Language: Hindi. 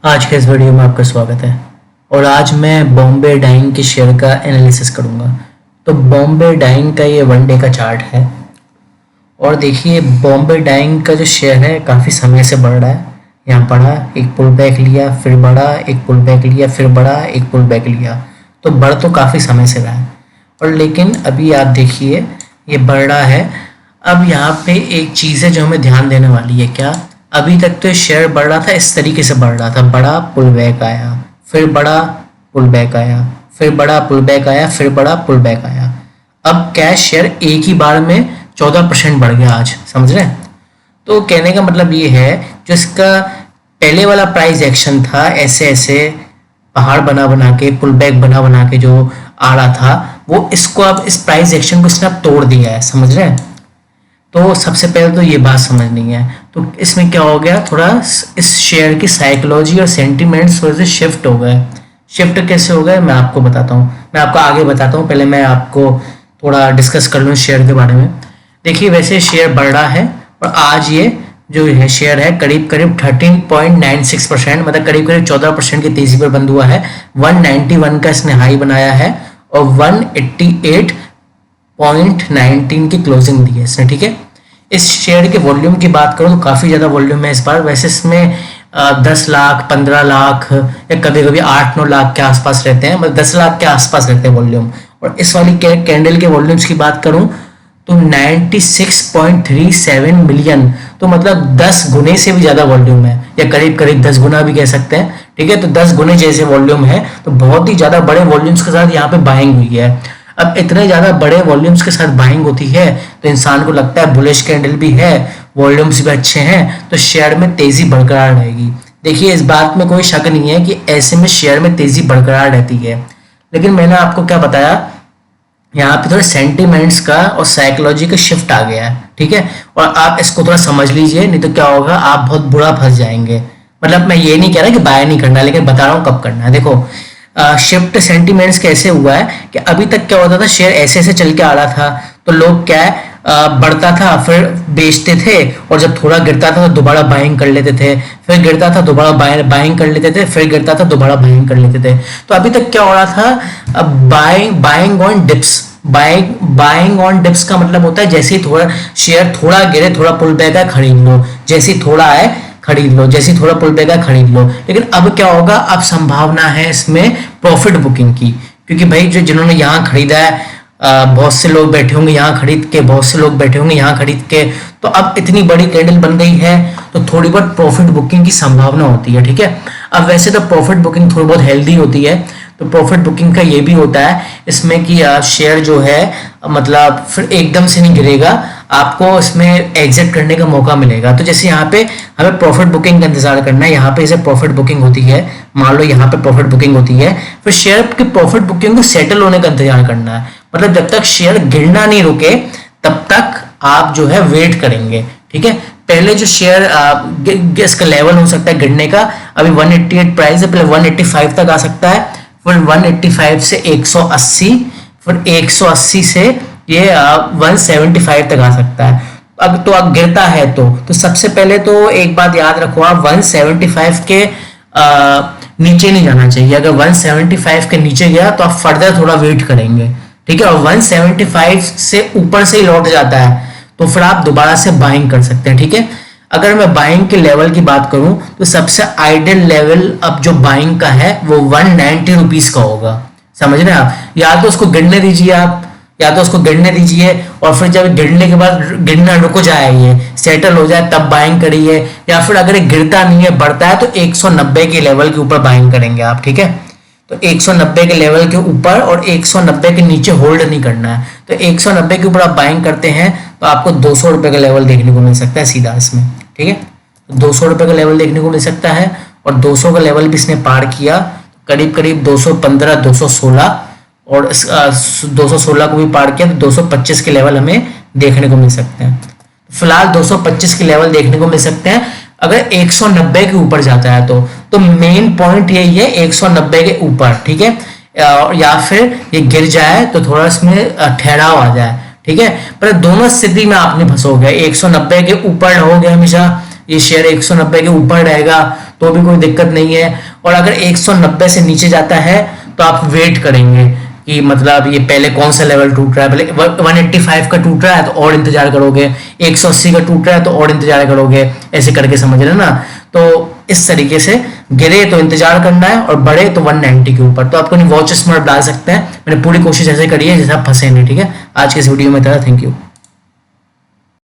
आज के इस वीडियो में आपका स्वागत है। और आज मैं बॉम्बे डाइंग के शेयर का एनालिसिस करूंगा। तो बॉम्बे डाइंग का ये वन डे का चार्ट है और देखिए बॉम्बे डाइंग का जो शेयर है काफ़ी समय से बढ़ रहा है। यहाँ बढ़ा, एक पुल बैक लिया, फिर बढ़ा, एक पुल बैक लिया, फिर बढ़ा, एक पुल बैक लिया। तो बढ़ तो काफ़ी समय से रहा है और लेकिन अभी आप देखिए ये बढ़ रहा है। अब यहाँ पे एक चीज़ है जो हमें ध्यान देने वाली है। क्या? अभी तक तो शेयर बढ़ रहा था, इस तरीके से बढ़ रहा था, बड़ा पुल बैक आया, फिर बड़ा पुल बैक आया, फिर बड़ा पुल बैक आया, फिर बड़ा पुल बैक आया। अब कैश शेयर एक ही बार में 14% बढ़ गया आज, समझ रहे हैं? तो कहने का मतलब ये है जो इसका पहले वाला प्राइस एक्शन था, ऐसे ऐसे पहाड़ बना बना के, पुल बैक बना बना के जो आ रहा था, वो इसको अब इस प्राइस एक्शन को इसने अब तोड़ दिया है, समझ रहे हैं? तो सबसे पहले तो ये बात समझनी है। तो इसमें क्या हो गया, थोड़ा इस शेयर की साइकोलॉजी और सेंटिमेंट्स थोड़े से शिफ्ट हो गए। शिफ्ट कैसे हो गए मैं आपको बताता हूँ, मैं आपको आगे बताता हूँ। पहले मैं आपको थोड़ा डिस्कस कर लूँ शेयर के बारे में। देखिए वैसे शेयर बढ़ रहा है और आज ये जो है शेयर है करीब करीब 13.96%, मतलब करीब करीब 14% की तेजी पर बंद हुआ है। 191 का इसने हाई बनाया है और 188.19 की क्लोजिंग दी है इसने, ठीक है। इस शेयर के वॉल्यूम की बात करूँ तो काफ़ी ज़्यादा वॉल्यूम है इस बार। वैसे इसमें 10 लाख, 15 लाख या कभी कभी 8-9 लाख के आसपास रहते हैं, मतलब 10 लाख के आसपास रहते हैं वॉल्यूम। और इस वाली कैंडल के वॉल्यूम्स की बात करूँ तो 96.37 मिलियन, तो मतलब 10 गुने से भी ज़्यादा वॉल्यूम है, या करीब करीब 10 गुना भी कह सकते हैं, ठीक है। तो 10 गुने जैसे वॉल्यूम है, तो बहुत ही ज़्यादा बड़े वॉल्यूम्स के साथ यहाँ पे बाइंग हुई है। अब इतने ज़्यादा बड़े वॉल्यूम्स के साथ बाइंग होती है तो इंसान को लगता है बुलिश कैंडल भी है, वॉल्यूम्स भी अच्छे हैं, तो शेयर में तेज़ी बरकरार रहेगी। देखिए इस बात में कोई शक नहीं है कि ऐसे में शेयर में तेज़ी बरकरार रहती है। लेकिन मैंने आपको क्या बताया, यहाँ पे थोड़े सेंटिमेंट्स का और साइकोलॉजी का शिफ्ट आ गया है, ठीक है। और आप इसको थोड़ा समझ लीजिए, नहीं तो क्या होगा, आप बहुत बुरा फंस जाएंगे। मतलब मैं ये नहीं कह रहा कि बाय नहीं करना, लेकिन बता रहा हूँ कब करना है। देखो शिफ्ट सेंटिमेंट्स कैसे हुआ है कि अभी तक क्या होता था, शेयर ऐसे ऐसे चल के आ रहा था तो लोग क्या है बढ़ता था फिर बेचते थे, और जब थोड़ा गिरता था तो दोबारा बाइंग कर लेते थे, फिर गिरता था दोबारा बाइंग कर लेते थे, फिर गिरता था दोबारा बाइंग कर लेते थे। तो अभी तक क्या हो रहा था, अब buying on dips. Buying on dips का मतलब होता है जैसे ही थोड़ा शेयर थोड़ा गिरे, थोड़ा पुल बैक है, खरीद लो, जैसे ही थोड़ा है खरीद लो, जैसे थोड़ा पुल बैक है खरीद लो। लेकिन अब क्या होगा, अब संभावना है इसमें प्रॉफिट बुकिंग की, क्योंकि भाई जो जिन्होंने यहाँ खरीदा है बहुत से लोग बैठे होंगे यहाँ खरीद के, बहुत से लोग बैठे होंगे यहाँ खरीद के, तो अब इतनी बड़ी कैंडल बन गई है तो थोड़ी बहुत प्रॉफिट बुकिंग की संभावना होती है, ठीक है। अब वैसे तो प्रॉफिट बुकिंग थोड़ी बहुत हेल्दी होती है, तो प्रॉफिट बुकिंग का ये भी होता है इसमें कि शेयर जो है मतलब फिर एकदम से नहीं गिरेगा, आपको इसमें एग्जिट करने का मौका मिलेगा। तो जैसे यहाँ पे हमें प्रॉफिट बुकिंग का इंतजार करना है, यहाँ पे जैसे प्रॉफिट बुकिंग होती है, मान लो यहाँ पे प्रॉफिट बुकिंग होती है, फिर शेयर की प्रॉफिट बुकिंग को सेटल होने का इंतजार करना है। मतलब जब तक शेयर गिरना नहीं रुके तब तक आप जो है वेट करेंगे, ठीक है। पहले जो शेयर इसका लेवल हो सकता है गिरने का, अभी 188 प्राइस है, पहले 185 तक आ सकता है, फिर 185 से 180, फिर 180 से ये 175 तक आ सकता है। अब तो अब गिरता है तो सबसे पहले तो एक बात याद रखो, आप 175 के नीचे नहीं जाना चाहिए। अगर 175 के नीचे गया तो आप फर्दर थोड़ा वेट करेंगे, ठीक है। और 175 से ऊपर से ही लौट जाता है तो फिर आप दोबारा से बाइंग कर सकते हैं, ठीक है। अगर मैं बाइंग के लेवल की बात करूं तो सबसे आइडियल लेवल अब जो बाइंग का है वो 190 रुपीज का होगा, समझ रहे हैं आप। या तो उसको गिरने दीजिए आप, या तो उसको गिरने दीजिए और फिर जब गिरने के बाद गिरना रुक जाए, ये सेटल हो जाए तब बाइंग करिए, या फिर अगर ये गिरता नहीं है बढ़ता है तो 190 के लेवल के ऊपर बाइंग करेंगे आप, ठीक है। तो 190 के लेवल के ऊपर और 190 के नीचे होल्ड नहीं करना है। तो 190 के ऊपर आप बाइंग करते हैं तो आपको 200 रुपए का लेवल देखने को मिल सकता है सीधा इसमें, ठीक है। तो 200 रुपए का लेवल देखने को मिल सकता है और 200 का लेवल भी इसने पार किया, करीब करीब 215, 216, और 216 को भी पार किया तो 225 के लेवल हमें देखने को मिल सकते हैं। फिलहाल 225 के लेवल देखने को मिल सकते हैं। अगर 190 के ऊपर जाता है तो मेन पॉइंट यही है 190 के ऊपर, ठीक है। या फिर ये गिर जाए तो थोड़ा इसमें ठहराव आ जाए, ठीक है। पर दोनों स्थिति में आप नहीं फंसोगे, 190 के ऊपर रहोगे हमेशा ये शेयर 190 के ऊपर रहेगा तो भी कोई दिक्कत नहीं है, और अगर 190 से नीचे जाता है तो आप वेट करेंगे कि मतलब ये पहले कौन सा लेवल टूट रहा है, पहले 185 का टूट रहा है तो और इंतजार करोगे, 180 का टूट रहा है तो और इंतजार करोगे, ऐसे करके समझ रहे ना। तो इस तरीके से गिरे तो इंतजार करना है और बढ़े तो 190 के ऊपर। तो आपको नहीं वॉच स्मार्ट डाल सकते हैं, मैंने पूरी कोशिश ऐसे करी है जैसे आप फंसे नहीं। ठीक है, आज के इस वीडियो में था, थैंक यू।